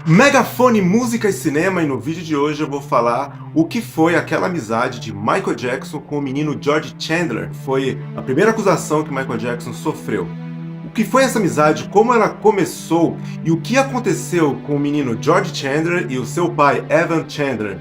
Megafone, música e cinema, e no vídeo de hoje eu vou falar o que foi aquela amizade de Michael Jackson com o menino George Chandler. Foi a primeira acusação que Michael Jackson sofreu. O que foi essa amizade, como ela começou e o que aconteceu com o menino George Chandler e o seu pai Evan Chandler.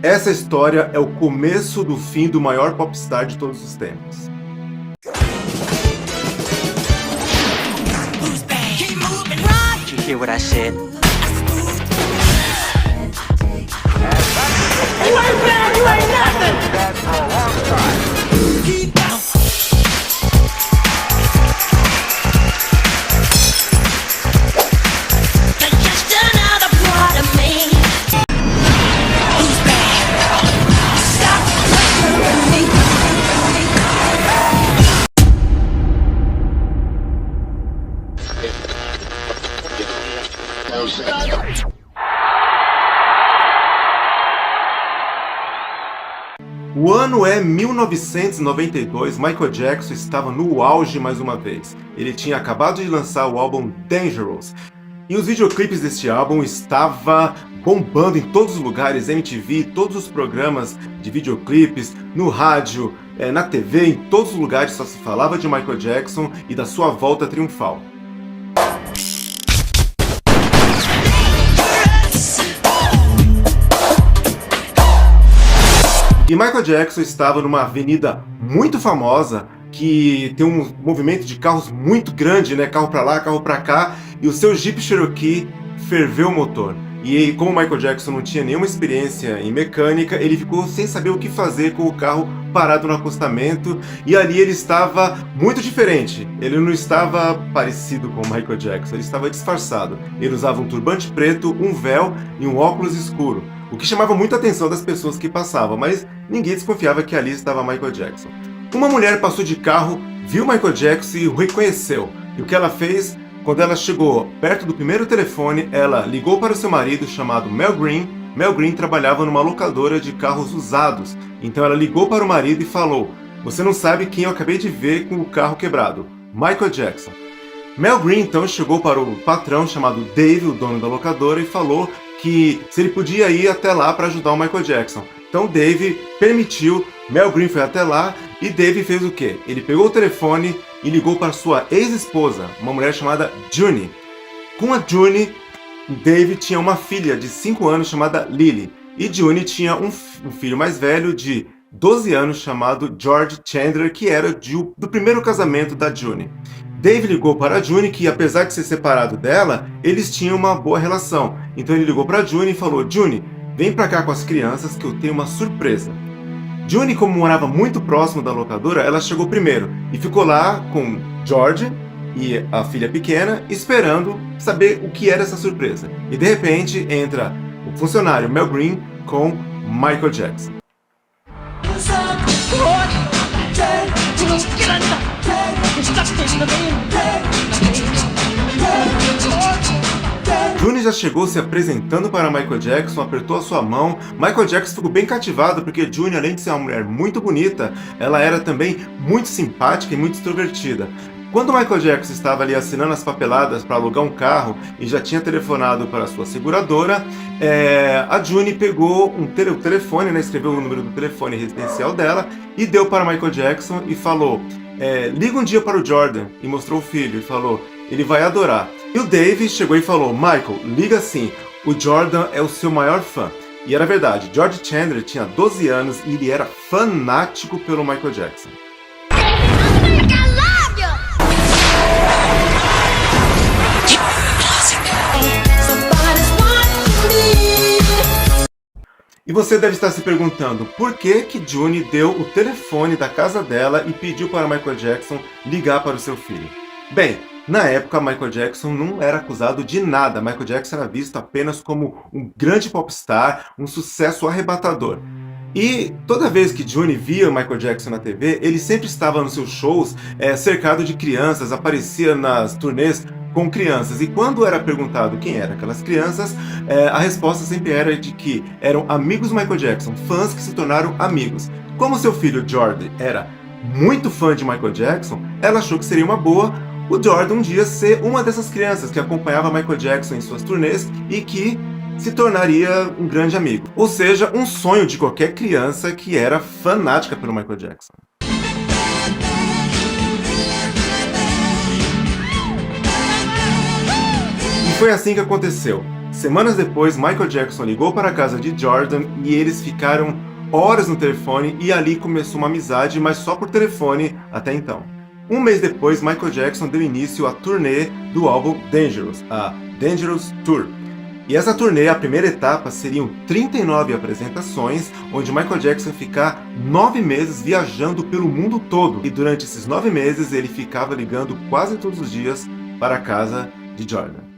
Essa história é o começo do fim do maior popstar de todos os tempos. Did you hear what I said? You ain't bad, you ain't nothing! Bad for a long time. Keep out. That's just another part of me. Who's bad? Stop playing me. O ano é 1992, Michael Jackson estava no auge mais uma vez. Ele tinha acabado de lançar o álbum Dangerous. E os videoclipes deste álbum estavam bombando em todos os lugares, MTV, todos os programas de videoclipes, no rádio, na TV, em todos os lugares só se falava de Michael Jackson e da sua volta triunfal. E Michael Jackson estava numa avenida muito famosa, que tem um movimento de carros muito grande, né? Carro para lá, carro para cá, e o seu Jeep Cherokee ferveu o motor. E como Michael Jackson não tinha nenhuma experiência em mecânica, ele ficou sem saber o que fazer com o carro parado no acostamento, e ali ele estava muito diferente. Ele não estava parecido com o Michael Jackson, ele estava disfarçado. Ele usava um turbante preto, um véu e um óculos escuro, o que chamava muita atenção das pessoas que passavam, mas ninguém desconfiava que ali estava Michael Jackson. Uma mulher passou de carro, viu Michael Jackson e o reconheceu. E o que ela fez? Quando ela chegou perto do primeiro telefone, ela ligou para o seu marido, chamado Mel Green. Mel Green trabalhava numa locadora de carros usados. Então ela ligou para o marido e falou: "Você não sabe quem eu acabei de ver com o carro quebrado, Michael Jackson." Mel Green então chegou para o patrão, chamado Dave, o dono da locadora, e falou que se ele podia ir até lá para ajudar o Michael Jackson. Então Dave permitiu, Mel Green foi até lá e Dave fez o quê? Ele pegou o telefone e ligou para sua ex-esposa, uma mulher chamada Juni. Com a Juni, Dave tinha uma filha de 5 anos chamada Lily. E Juni tinha um filho mais velho de 12 anos chamado George Chandler, que era do primeiro casamento da Juni. Dave ligou para a Juni, que apesar de ser separado dela, eles tinham uma boa relação. Então ele ligou para a Juni e falou: "Juni, vem pra cá com as crianças que eu tenho uma surpresa." Juni, como morava muito próximo da locadora, ela chegou primeiro e ficou lá com George e a filha pequena, esperando saber o que era essa surpresa. E de repente entra o funcionário Mel Green com Michael Jackson. Juni já chegou se apresentando para Michael Jackson, apertou a sua mão. Michael Jackson ficou bem cativado porque Juni, além de ser uma mulher muito bonita, ela era também muito simpática e muito extrovertida. Quando Michael Jackson estava ali assinando as papeladas para alugar um carro e já tinha telefonado para a sua seguradora, a Juni pegou o telefone, né, escreveu o número do telefone residencial dela e deu para Michael Jackson e falou: "Liga um dia para o Jordan", e mostrou o filho e falou: "Ele vai adorar." E o Dave chegou e falou: "Michael, liga sim, o Jordan é o seu maior fã." E era verdade, George Chandler tinha 12 anos e ele era fanático pelo Michael Jackson. E você deve estar se perguntando por que Juni deu o telefone da casa dela e pediu para Michael Jackson ligar para o seu filho. Bem, na época Michael Jackson não era acusado de nada. Michael Jackson era visto apenas como um grande popstar, um sucesso arrebatador. E toda vez que Juni via Michael Jackson na TV, ele sempre estava nos seus shows cercado de crianças, aparecia nas turnês com crianças. E quando era perguntado quem eram aquelas crianças, a resposta sempre era de que eram amigos do Michael Jackson, fãs que se tornaram amigos. Como seu filho Jordan era muito fã de Michael Jackson, ela achou que seria uma boa o Jordan um dia ser uma dessas crianças que acompanhava Michael Jackson em suas turnês e que se tornaria um grande amigo. Ou seja, um sonho de qualquer criança que era fanática pelo Michael Jackson. E foi assim que aconteceu. Semanas depois, Michael Jackson ligou para a casa de Jordan e eles ficaram horas no telefone e ali começou uma amizade, mas só por telefone até então. Um mês depois, Michael Jackson deu início à turnê do álbum Dangerous, a Dangerous Tour. E essa turnê, a primeira etapa, seriam 39 apresentações, onde Michael Jackson ia ficar 9 meses viajando pelo mundo todo. E durante esses 9 meses, ele ficava ligando quase todos os dias para a casa de Jordan.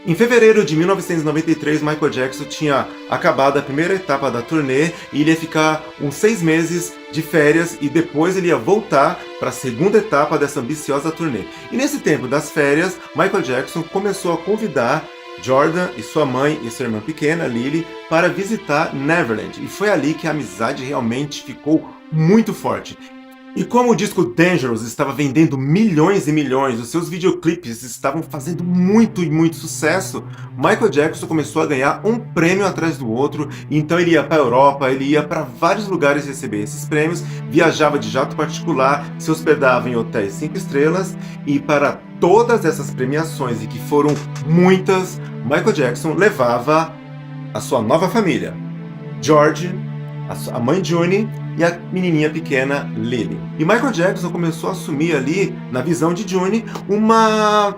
Em fevereiro de 1993, Michael Jackson tinha acabado a primeira etapa da turnê e ele ia ficar uns 6 meses de férias e depois ele ia voltar para a segunda etapa dessa ambiciosa turnê. E nesse tempo das férias, Michael Jackson começou a convidar Jordan e sua mãe e sua irmã pequena, Lily, para visitar Neverland. E foi ali que a amizade realmente ficou muito forte. E como o disco Dangerous estava vendendo milhões e milhões, os seus videoclipes estavam fazendo muito e muito sucesso, Michael Jackson começou a ganhar um prêmio atrás do outro, então ele ia para a Europa, ele ia para vários lugares receber esses prêmios, viajava de jato particular, se hospedava em hotéis 5 estrelas, e para todas essas premiações, e que foram muitas, Michael Jackson levava a sua nova família, George, a mãe Juni e a menininha pequena Lily. E Michael Jackson começou a assumir ali, na visão de Juni, uma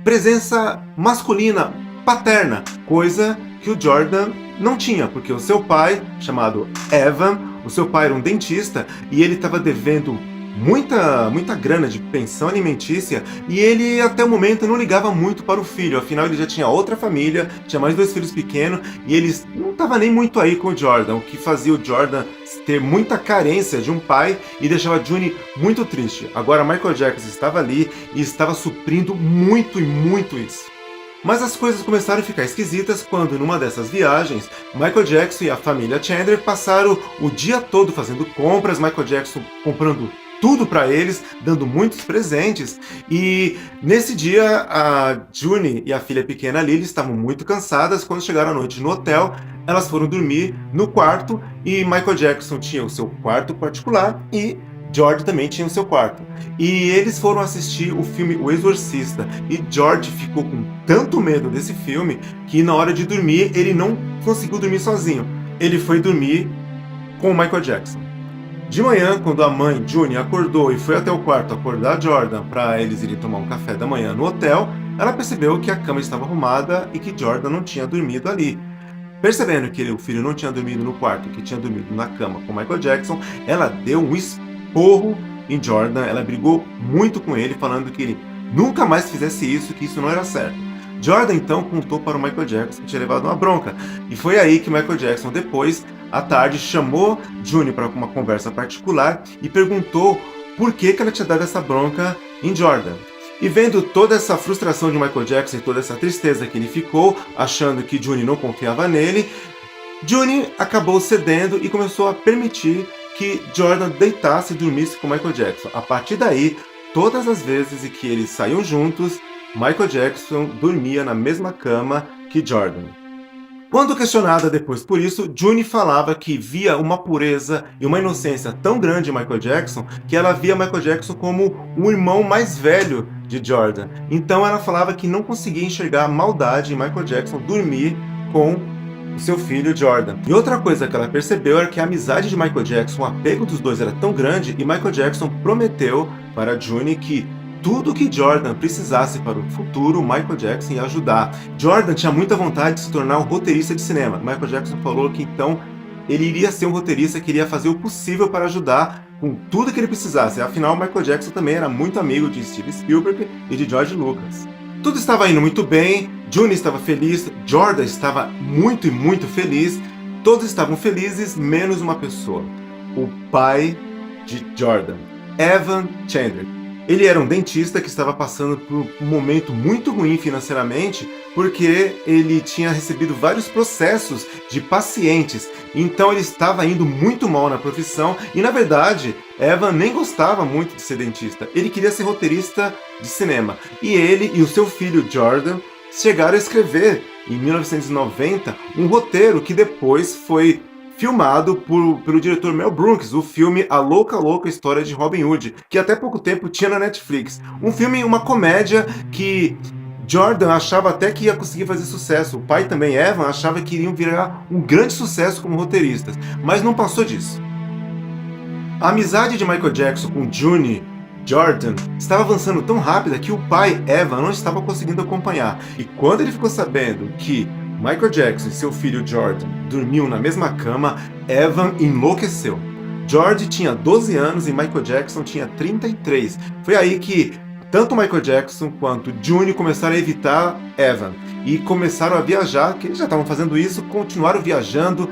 presença masculina, paterna, coisa que o Jordan não tinha, porque o seu pai, chamado Evan, o seu pai era um dentista e ele estava devendo muita grana de pensão alimentícia e ele até o momento não ligava muito para o filho, afinal ele já tinha outra família, tinha mais 2 filhos pequenos e ele não estava nem muito aí com o Jordan, o que fazia o Jordan ter muita carência de um pai e deixava Juni muito triste. Agora Michael Jackson estava ali e estava suprindo muito e muito isso. Mas as coisas começaram a ficar esquisitas quando, numa dessas viagens, Michael Jackson e a família Chandler passaram o dia todo fazendo compras, Michael Jackson comprando tudo para eles, dando muitos presentes. E nesse dia, a Juni e a filha pequena Lily estavam muito cansadas. Quando chegaram à noite no hotel, elas foram dormir no quarto e Michael Jackson tinha o seu quarto particular e George também tinha o seu quarto. E eles foram assistir o filme O Exorcista e George ficou com tanto medo desse filme que na hora de dormir ele não conseguiu dormir sozinho. Ele foi dormir com o Michael Jackson. De manhã, quando a mãe, Juni, acordou e foi até o quarto acordar Jordan para eles irem tomar um café da manhã no hotel, ela percebeu que a cama estava arrumada e que Jordan não tinha dormido ali. Percebendo que o filho não tinha dormido no quarto, que tinha dormido na cama com Michael Jackson, ela deu um esporro em Jordan, ela brigou muito com ele, falando que ele nunca mais fizesse isso, que isso não era certo. Jordan então contou para o Michael Jackson que tinha levado uma bronca, e foi aí que Michael Jackson depois, à tarde, chamou Juni para uma conversa particular e perguntou por que ela tinha dado essa bronca em Jordan. E vendo toda essa frustração de Michael Jackson e toda essa tristeza que ele ficou, achando que Juni não confiava nele, Juni acabou cedendo e começou a permitir que Jordan deitasse e dormisse com Michael Jackson. A partir daí, todas as vezes em que eles saíam juntos, Michael Jackson dormia na mesma cama que Jordan. Quando questionada depois por isso, Juni falava que via uma pureza e uma inocência tão grande em Michael Jackson que ela via Michael Jackson como o irmão mais velho de Jordan. Então ela falava que não conseguia enxergar a maldade em Michael Jackson dormir com o seu filho Jordan. E outra coisa que ela percebeu era que a amizade de Michael Jackson, o apego dos dois era tão grande e Michael Jackson prometeu para Juni que tudo que Jordan precisasse para o futuro, Michael Jackson ia ajudar. Jordan tinha muita vontade de se tornar um roteirista de cinema. Michael Jackson falou que então ele iria ser um roteirista que iria fazer o possível para ajudar com tudo que ele precisasse. Afinal, Michael Jackson também era muito amigo de Steven Spielberg e de George Lucas. Tudo estava indo muito bem, Juni estava feliz, Jordan estava muito e muito feliz. Todos estavam felizes, menos uma pessoa. O pai de Jordan, Evan Chandler. Ele era um dentista que estava passando por um momento muito ruim financeiramente, porque ele tinha recebido vários processos de pacientes. Então ele estava indo muito mal na profissão e, na verdade, Evan nem gostava muito de ser dentista, ele queria ser roteirista de cinema. E ele e o seu filho Jordan chegaram a escrever, em 1990, um roteiro que depois foi filmado pelo diretor Mel Brooks, o filme A Louca Louca História de Robin Hood, que até pouco tempo tinha na Netflix. Um filme, uma comédia que Jordan achava até que ia conseguir fazer sucesso. O pai também, Evan, achava que iriam virar um grande sucesso como roteiristas, mas não passou disso. A amizade de Michael Jackson com June Jordan estava avançando tão rápida que o pai, Evan, não estava conseguindo acompanhar. E quando ele ficou sabendo que Michael Jackson e seu filho Jordan dormiam na mesma cama, Evan enlouqueceu. George tinha 12 anos e Michael Jackson tinha 33. Foi aí que tanto Michael Jackson quanto June começaram a evitar Evan e começaram a viajar, que eles já estavam fazendo isso, continuaram viajando.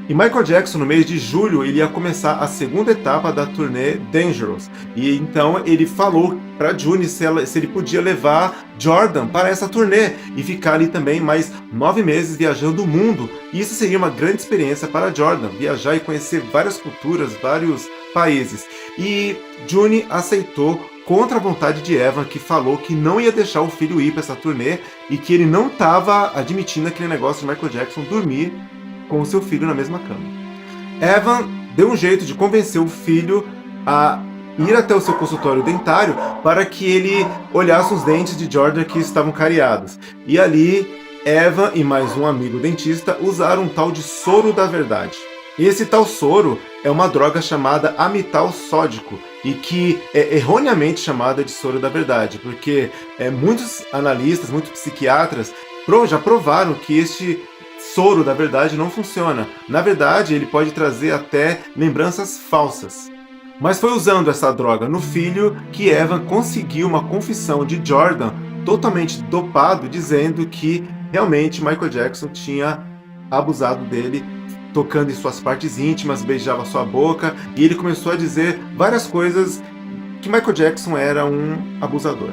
E Michael Jackson, no mês de julho, ele ia começar a segunda etapa da turnê Dangerous. E então ele falou para June se ele podia levar Jordan para essa turnê e ficar ali também mais 9 meses viajando o mundo. E isso seria uma grande experiência para Jordan, viajar e conhecer várias culturas, vários países. E June aceitou contra a vontade de Evan, que falou que não ia deixar o filho ir para essa turnê e que ele não estava admitindo aquele negócio de Michael Jackson dormir com o seu filho na mesma cama. Evan deu um jeito de convencer o filho a ir até o seu consultório dentário para que ele olhasse os dentes de Jordan que estavam cariados. E ali, Evan e mais um amigo dentista usaram um tal de soro da verdade. E esse tal soro é uma droga chamada amital sódico e que é erroneamente chamada de soro da verdade, porque muitos analistas, muitos psiquiatras já provaram que este soro da verdade não funciona. Na verdade, ele pode trazer até lembranças falsas. Mas foi usando essa droga no filho que Evan conseguiu uma confissão de Jordan totalmente dopado, dizendo que realmente Michael Jackson tinha abusado dele, tocando em suas partes íntimas, beijava sua boca, e ele começou a dizer várias coisas que Michael Jackson era um abusador.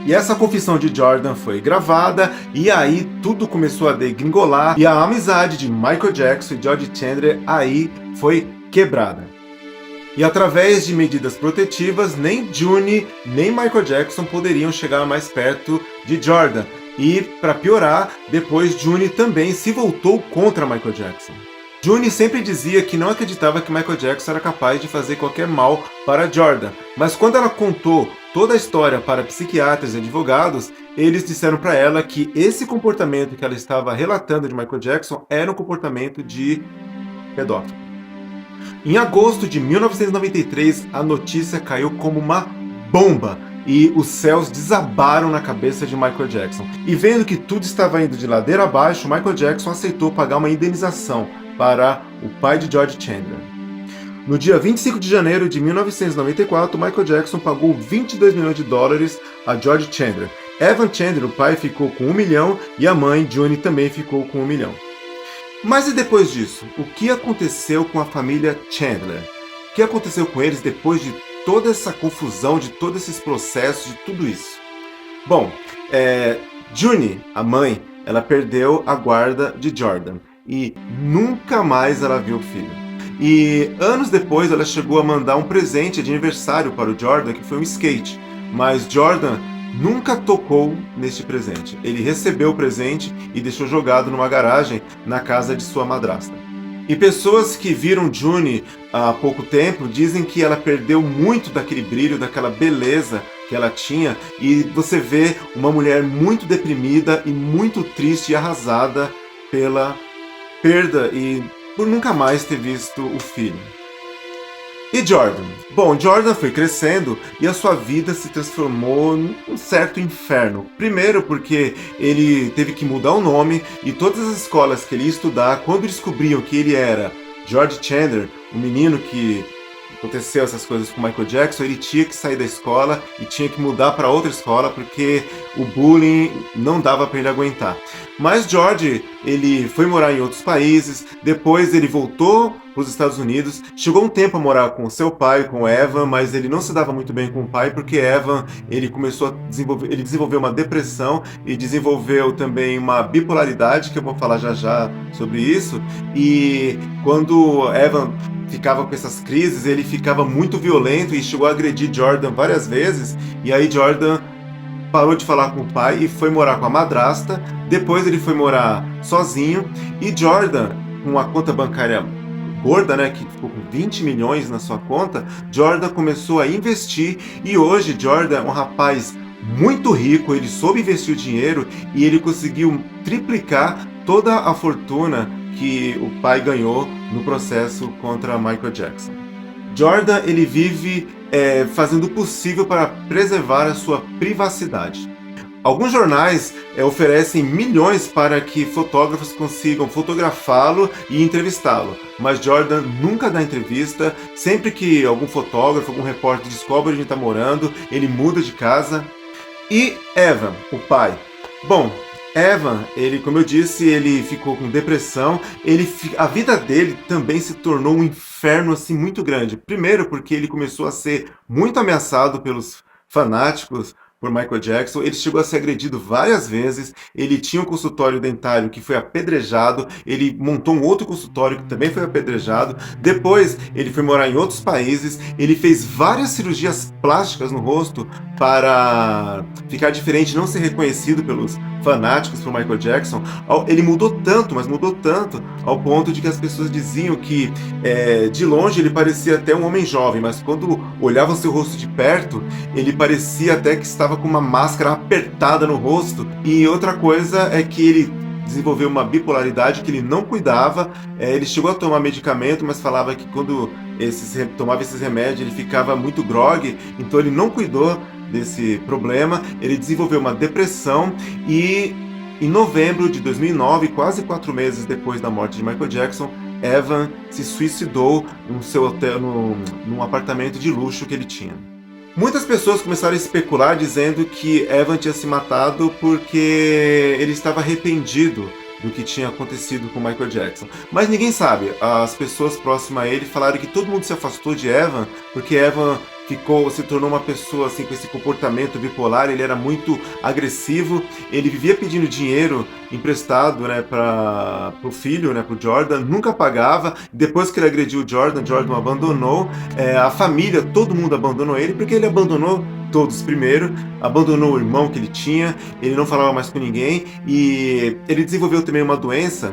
E essa confissão de Jordan foi gravada, e aí tudo começou a degringolar, e a amizade de Michael Jackson e George Chandler aí foi quebrada. E através de medidas protetivas, nem June nem Michael Jackson poderiam chegar mais perto de Jordan. E, para piorar, depois June também se voltou contra Michael Jackson. June sempre dizia que não acreditava que Michael Jackson era capaz de fazer qualquer mal para Jordan, mas quando ela contou toda a história para psiquiatras e advogados, eles disseram para ela que esse comportamento que ela estava relatando de Michael Jackson era um comportamento de pedófilo. Em agosto de 1993, a notícia caiu como uma bomba e os céus desabaram na cabeça de Michael Jackson. E vendo que tudo estava indo de ladeira abaixo, Michael Jackson aceitou pagar uma indenização para o pai de George Chandler. No dia 25 de janeiro de 1994, Michael Jackson pagou 22 milhões de dólares a George Chandler. Evan Chandler, o pai, ficou com 1 milhão e a mãe, June, também ficou com 1 milhão. Mas e depois disso? O que aconteceu com a família Chandler? O que aconteceu com eles depois de toda essa confusão, de todos esses processos, de tudo isso? Bom, June, a mãe, ela perdeu a guarda de Jordan e nunca mais ela viu o filho. E anos depois ela chegou a mandar um presente de aniversário para o Jordan, que foi um skate, mas Jordan nunca tocou neste presente. Ele recebeu o presente e deixou jogado numa garagem na casa de sua madrasta. E pessoas que viram June há pouco tempo dizem que ela perdeu muito daquele brilho, daquela beleza que ela tinha, e você vê uma mulher muito deprimida e muito triste e arrasada pela perda e por nunca mais ter visto o filho. E Jordan? Bom, Jordan foi crescendo e a sua vida se transformou num certo inferno. Primeiro porque ele teve que mudar o nome e todas as escolas que ele ia estudar, quando descobriam que ele era George Chandler, o menino que aconteceu essas coisas com Michael Jackson, ele tinha que sair da escola e tinha que mudar para outra escola porque o bullying não dava para ele aguentar. Mas George, ele foi morar em outros países, depois ele voltou para os Estados Unidos. Chegou um tempo a morar com seu pai, com Evan, mas ele não se dava muito bem com o pai, porque Evan, ele desenvolveu uma depressão e desenvolveu também uma bipolaridade, que eu vou falar já já sobre isso. E quando Evan ficava com essas crises, ele ficava muito violento e chegou a agredir Jordan várias vezes. E aí Jordan parou de falar com o pai e foi morar com a madrasta. Depois ele foi morar sozinho. E Jordan, com a conta bancária gorda, né, que ficou com 20 milhões na sua conta, Jordan começou a investir. E hoje Jordan é um rapaz muito rico, ele soube investir o dinheiro e ele conseguiu triplicar toda a fortuna que o pai ganhou no processo contra Michael Jackson. Jordan, ele vive fazendo o possível para preservar a sua privacidade. Alguns jornais oferecem milhões para que fotógrafos consigam fotografá-lo e entrevistá-lo, mas Jordan nunca dá entrevista. Sempre que algum fotógrafo, algum repórter descobre onde ele está morando, ele muda de casa. E Evan, o pai? Bom, Evan, ele, como eu disse, ele ficou com depressão. A vida dele também se tornou um inferno assim muito grande. Primeiro porque ele começou a ser muito ameaçado pelos fanáticos por Michael Jackson. Ele chegou a ser agredido várias vezes. Ele tinha um consultório dentário que foi apedrejado. Ele montou um outro consultório que também foi apedrejado. Depois ele foi morar em outros países. Ele fez várias cirurgias plásticas no rosto para ficar diferente, não ser reconhecido pelos fanáticos por Michael Jackson. Ele mudou tanto, mas mudou tanto, ao ponto de que as pessoas diziam que de longe ele parecia até um homem jovem, mas quando olhava seu rosto de perto, ele parecia até que estava com uma máscara apertada no rosto. E outra coisa é que ele desenvolveu uma bipolaridade que ele não cuidava. Ele chegou a tomar medicamento, mas falava que quando tomava esses remédios ele ficava muito grogue, então ele não cuidou desse problema. Ele desenvolveu uma depressão e em novembro de 2009, quase 4 meses depois da morte de Michael Jackson, Evan se suicidou no seu hotel, num apartamento de luxo que ele tinha. Muitas pessoas começaram a especular dizendo que Evan tinha se matado porque ele estava arrependido do que tinha acontecido com Michael Jackson. Mas ninguém sabe. As pessoas próximas a ele falaram que todo mundo se afastou de Evan porque Evan se tornou uma pessoa assim com esse comportamento bipolar. Ele era muito agressivo, ele vivia pedindo dinheiro emprestado, né, para o filho, né, para o Jordan, nunca pagava. Depois que ele agrediu o Jordan o abandonou. A família, todo mundo abandonou ele porque ele abandonou todos primeiro, abandonou o irmão que ele tinha, ele não falava mais com ninguém e ele desenvolveu também uma doença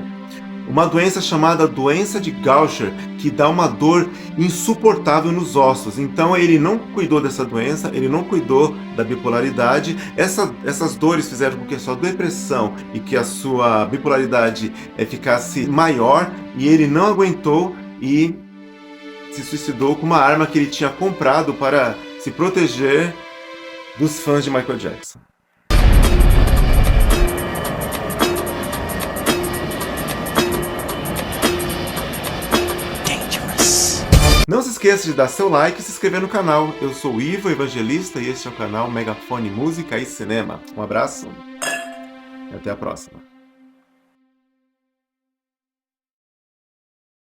chamada doença de Gaucher, que dá uma dor insuportável nos ossos. Então ele não cuidou dessa doença, ele não cuidou da bipolaridade. Essas dores fizeram com que a sua depressão e que a sua bipolaridade ficasse maior, e ele não aguentou e se suicidou com uma arma que ele tinha comprado para se proteger dos fãs de Michael Jackson. Não se esqueça de dar seu like e se inscrever no canal. Eu sou o Ivo Evangelista e este é o canal Megafone Música e Cinema. Um abraço e até a próxima.